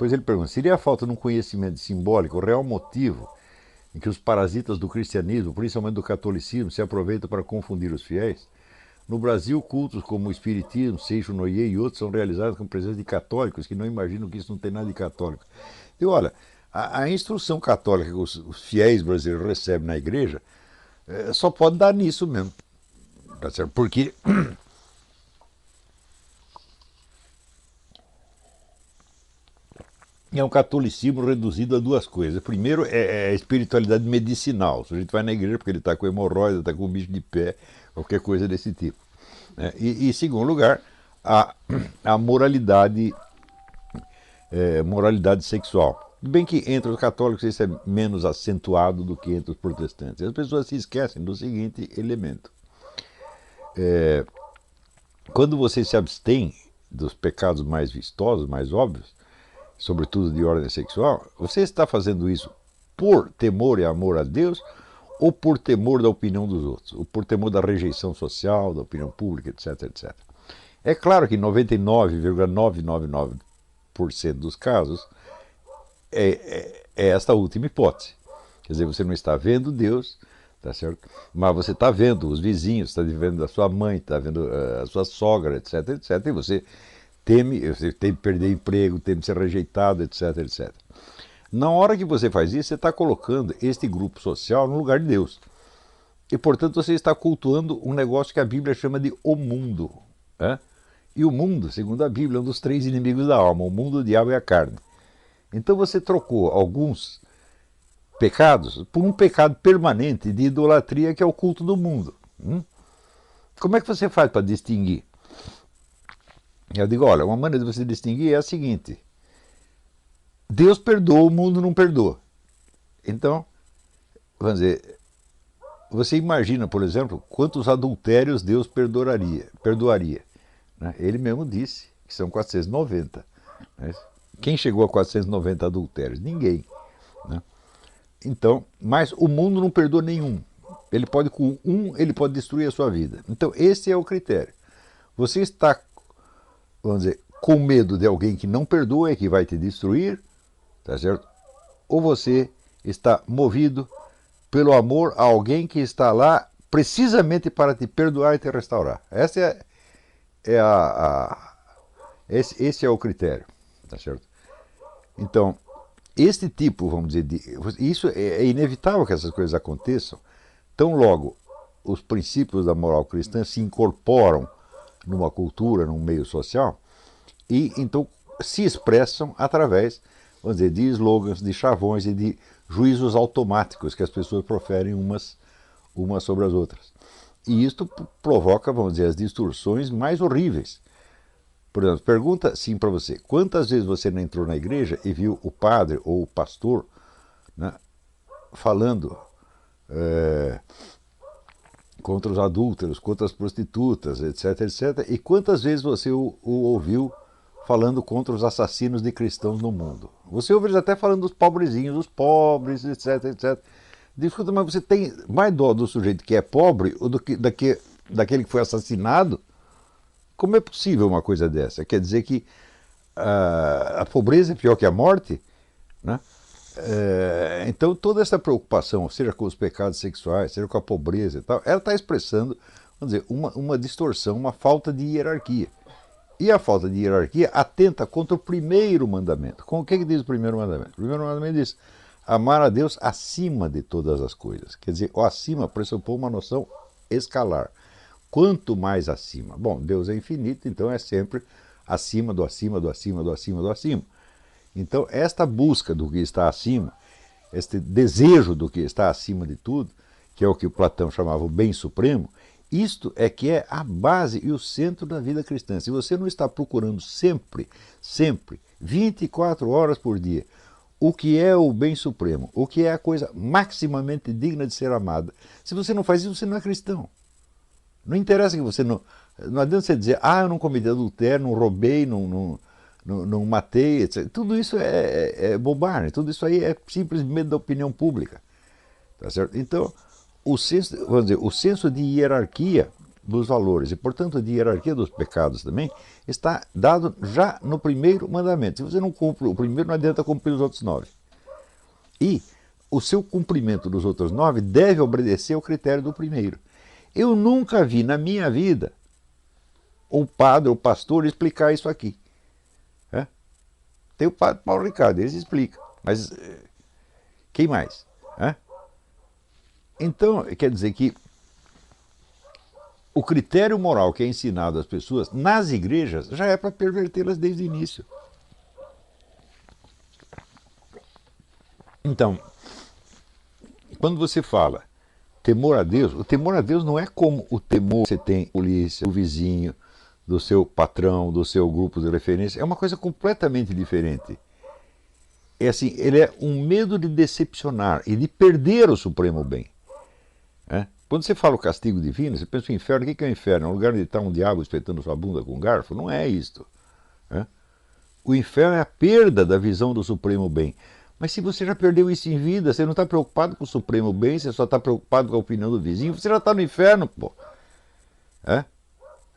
Depois ele pergunta, seria a falta de um conhecimento simbólico o real motivo em que os parasitas do cristianismo, principalmente do catolicismo, se aproveitam para confundir os fiéis? No Brasil, cultos como o Espiritismo, Seixo Noyer e outros são realizados com presença de católicos que não imaginam que isso não tem nada de católico. E olha, a instrução católica que os fiéis brasileiros recebem na igreja só pode dar nisso mesmo. Tá certo? Porque é um catolicismo reduzido a duas coisas. Primeiro é a espiritualidade medicinal. O sujeito vai na igreja porque ele está com hemorroida, está com bicho de pé, qualquer coisa desse tipo. E em segundo lugar, a moralidade, moralidade sexual. Bem que entre os católicos isso é menos acentuado do que entre os protestantes. As pessoas se esquecem do seguinte elemento. Quando você se abstém dos pecados mais vistosos, mais óbvios, sobretudo de ordem sexual, você está fazendo isso por temor e amor a Deus ou por temor da opinião dos outros, ou por temor da rejeição social, da opinião pública, etc, etc. É claro que 99,999% dos casos é esta última hipótese. Quer dizer, você não está vendo Deus, tá certo? Mas você está vendo os vizinhos, está vendo a sua mãe, está vendo a sua sogra, etc, etc. E você teme perder emprego, teme ser rejeitado, etc, etc. Na hora que você faz isso, você está colocando este grupo social no lugar de Deus. E, portanto, você está cultuando um negócio que a Bíblia chama de o mundo. Né? E o mundo, segundo a Bíblia, é um dos três inimigos da alma: o mundo, o diabo e a carne. Então você trocou alguns pecados por um pecado permanente de idolatria, que é o culto do mundo. Como é que você faz para distinguir? Eu digo, olha, uma maneira de você distinguir é a seguinte: Deus perdoa, o mundo não perdoa. Então, vamos dizer, você imagina, por exemplo, quantos adultérios Deus perdoaria. Né? Ele mesmo disse que são 490. Né? Quem chegou a 490 adultérios? Ninguém. Né? Então, mas o mundo não perdoa nenhum. Ele pode, com um, ele pode destruir a sua vida. Então, esse é o critério. Você está, vamos dizer, com medo de alguém que não perdoa e que vai te destruir, tá certo? Ou você está movido pelo amor a alguém que está lá precisamente para te perdoar e te restaurar. Esse é o critério, tá certo? Então, este tipo, vamos dizer, isso é inevitável que essas coisas aconteçam. Tão logo os princípios da moral cristã se incorporam numa cultura, num meio social, e então se expressam através, vamos dizer, de slogans, de chavões e de juízos automáticos que as pessoas proferem umas sobre as outras. E isto provoca, vamos dizer, as distorções mais horríveis. Por exemplo, pergunta assim para você: quantas vezes você não entrou na igreja e viu o padre ou o pastor, né, falando contra os adúlteros, contra as prostitutas, etc, etc. E quantas vezes você o ouviu falando contra os assassinos de cristãos no mundo? Você ouve eles até falando dos pobrezinhos, dos pobres, etc, etc. Discuta, mas você tem mais dó do sujeito que é pobre do que daquele que foi assassinado? Como é possível uma coisa dessa? Quer dizer que a pobreza é pior que a morte? Né? Então toda essa preocupação, seja com os pecados sexuais, seja com a pobreza e tal, ela está expressando, vamos dizer, uma distorção, uma falta de hierarquia. E a falta de hierarquia atenta contra o primeiro mandamento. Com o que diz o primeiro mandamento? O primeiro mandamento diz: amar a Deus acima de todas as coisas. Quer dizer, o acima pressupõe uma noção escalar. Quanto mais acima? Bom, Deus é infinito, então é sempre acima do acima, do acima, do acima, do acima. Então, esta busca do que está acima, este desejo do que está acima de tudo, que é o que o Platão chamava o bem supremo, isto é que é a base e o centro da vida cristã. Se você não está procurando sempre, 24 horas por dia, o que é o bem supremo, o que é a coisa maximamente digna de ser amada, se você não faz isso, você não é cristão. Não interessa que você não... Não adianta você dizer, eu não cometi adultério, não roubei, não matei, etc. Tudo isso é bobagem, tudo isso aí é simplesmente da opinião pública. Tá certo? Então, vamos dizer, o senso de hierarquia dos valores e, portanto, de hierarquia dos pecados também, está dado já no primeiro mandamento. Se você não cumpre o primeiro, não adianta cumprir os outros 9. E o seu cumprimento dos outros 9 deve obedecer ao critério do primeiro. Eu nunca vi na minha vida o padre ou o pastor explicar isso aqui. Tem o padre Paulo Ricardo, ele explica. Mas quem mais? Então, quer dizer que o critério moral que é ensinado às pessoas nas igrejas já é para pervertê-las desde o início. Então, quando você fala temor a Deus, o temor a Deus não é como o temor que você tem da polícia, do vizinho, do seu patrão, do seu grupo de referência. É uma coisa completamente diferente. É assim, ele é um medo de decepcionar e de perder o supremo bem. Quando você fala o castigo divino, você pensa o inferno. O que é o inferno? É um lugar onde está um diabo espetando sua bunda com um garfo? Não é isto. O inferno é a perda da visão do supremo bem. Mas se você já perdeu isso em vida, você não está preocupado com o supremo bem, você só está preocupado com a opinião do vizinho, você já está no inferno, pô.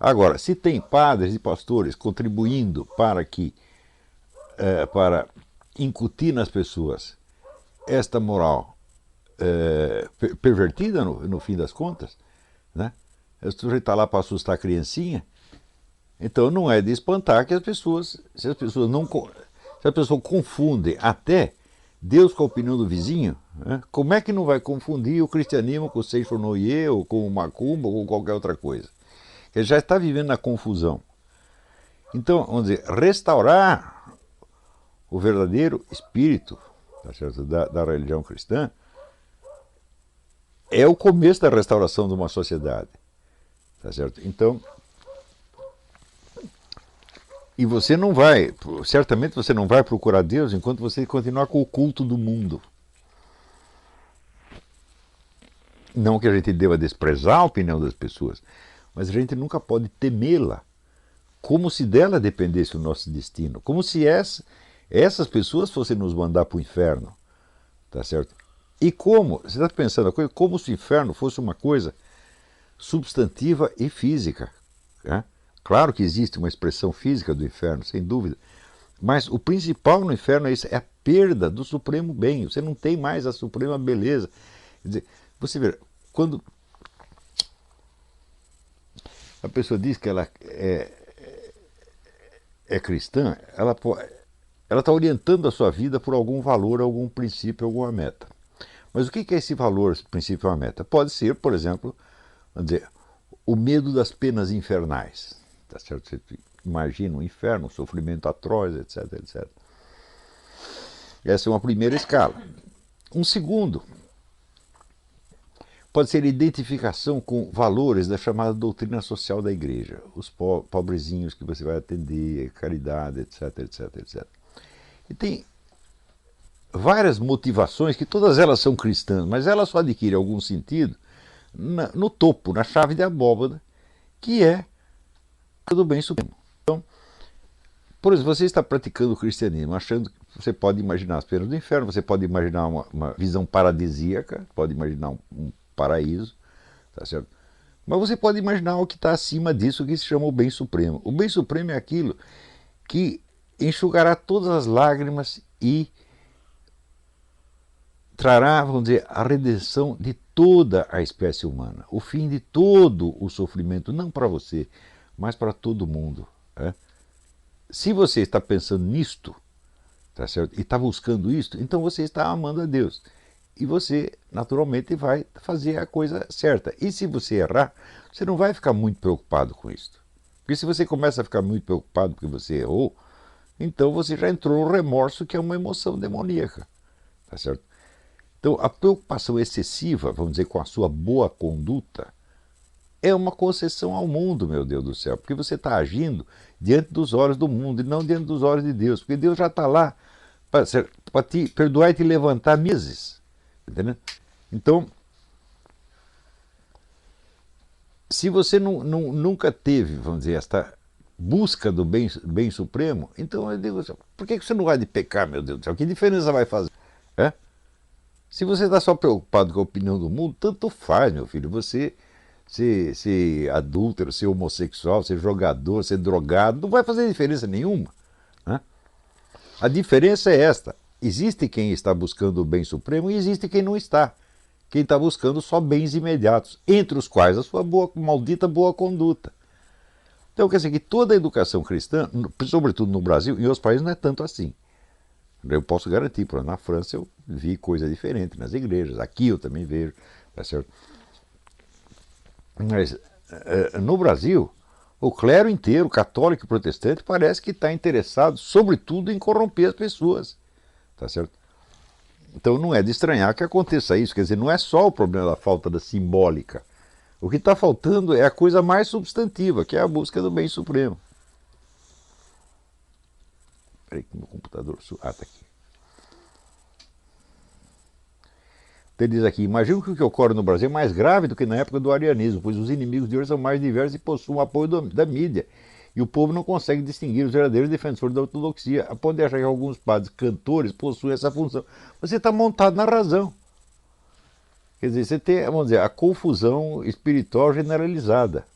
Agora, se tem padres e pastores contribuindo para incutir nas pessoas esta moral pervertida no fim das contas, o sujeito está lá para assustar a criancinha, então não é de espantar que se a pessoa confunde até Deus com a opinião do vizinho, como é que não vai confundir o cristianismo com o Seixo Noye, ou com o Macumba, ou com qualquer outra coisa? Ele já está vivendo na confusão. Então, vamos dizer, restaurar o verdadeiro espírito, tá certo, da religião cristã é o começo da restauração de uma sociedade. Tá certo? Então, e você não vai, certamente você não vai procurar Deus enquanto você continuar com o culto do mundo. Não que a gente deva desprezar a opinião das pessoas, mas a gente nunca pode temê-la, como se dela dependesse o nosso destino, como se essas pessoas fossem nos mandar para o inferno, tá certo? E como, você está pensando a coisa, como se o inferno fosse uma coisa substantiva e física. Claro que existe uma expressão física do inferno, sem dúvida, mas o principal no inferno é isso, é a perda do supremo bem, você não tem mais a suprema beleza. Quer dizer, você vê, quando a pessoa diz que ela é cristã, ela está orientando a sua vida por algum valor, algum princípio, alguma meta. Mas o que é esse valor, esse princípio, uma meta? Pode ser, por exemplo, vamos dizer, o medo das penas infernais. Tá certo? Você imagina um inferno, um sofrimento atroz, etc, etc. Essa é uma primeira escala. Um segundo pode ser a identificação com valores da chamada doutrina social da igreja. Os pobrezinhos que você vai atender, caridade, etc, etc, etc. E tem várias motivações, que todas elas são cristãs, mas elas só adquirem algum sentido no topo, na chave de abóbada, que é do bem supremo. Então, por exemplo, você está praticando o cristianismo, achando que você pode imaginar as penas do inferno, você pode imaginar uma visão paradisíaca, pode imaginar um paraíso, tá certo? Mas você pode imaginar o que está acima disso, que se chama o bem supremo. O bem supremo é aquilo que enxugará todas as lágrimas e trará, vamos dizer, a redenção de toda a espécie humana, o fim de todo o sofrimento, não para você, mas para todo mundo. Se você está pensando nisto, tá certo? E está buscando isto, então você está amando a Deus. E você, naturalmente, vai fazer a coisa certa. E se você errar, você não vai ficar muito preocupado com isso. Porque se você começa a ficar muito preocupado porque você errou, então você já entrou no remorso, que é uma emoção demoníaca. Tá certo? Então, a preocupação excessiva, vamos dizer, com a sua boa conduta, é uma concessão ao mundo, meu Deus do céu. Porque você está agindo diante dos olhos do mundo e não diante dos olhos de Deus. Porque Deus já está lá para te perdoar e te levantar meses. Entendeu? Então, se você nunca teve, vamos dizer, esta busca do bem supremo, então eu digo, por que você não vai de pecar, meu Deus do céu? Que diferença vai fazer? Se você está só preocupado com a opinião do mundo, tanto faz, meu filho. Você ser adúltero, ser homossexual, ser jogador, ser drogado, não vai fazer diferença nenhuma, né? A diferença é esta: existe quem está buscando o bem supremo e existe quem não está. Quem está buscando só bens imediatos, entre os quais a sua maldita boa conduta. Então, quer dizer que toda a educação cristã, sobretudo no Brasil, em outros países não é tanto assim. Eu posso garantir, por exemplo, na França eu vi coisa diferente nas igrejas, aqui eu também vejo, tá certo? Mas no Brasil, o clero inteiro, católico e protestante, parece que está interessado, sobretudo, em corromper as pessoas, tá certo? Então não é de estranhar que aconteça isso, quer dizer, não é só o problema da falta da simbólica. O que está faltando é a coisa mais substantiva, que é a busca do bem supremo. Espera aí que meu computador... Ah, está aqui. Ele diz aqui: imagino que o que ocorre no Brasil é mais grave do que na época do arianismo, pois os inimigos de hoje são mais diversos e possuem o apoio da mídia. E o povo não consegue distinguir os verdadeiros defensores da ortodoxia, a ponto de achar que alguns padres cantores possuem essa função. Você está montado na razão. Quer dizer, você tem, vamos dizer, a confusão espiritual generalizada.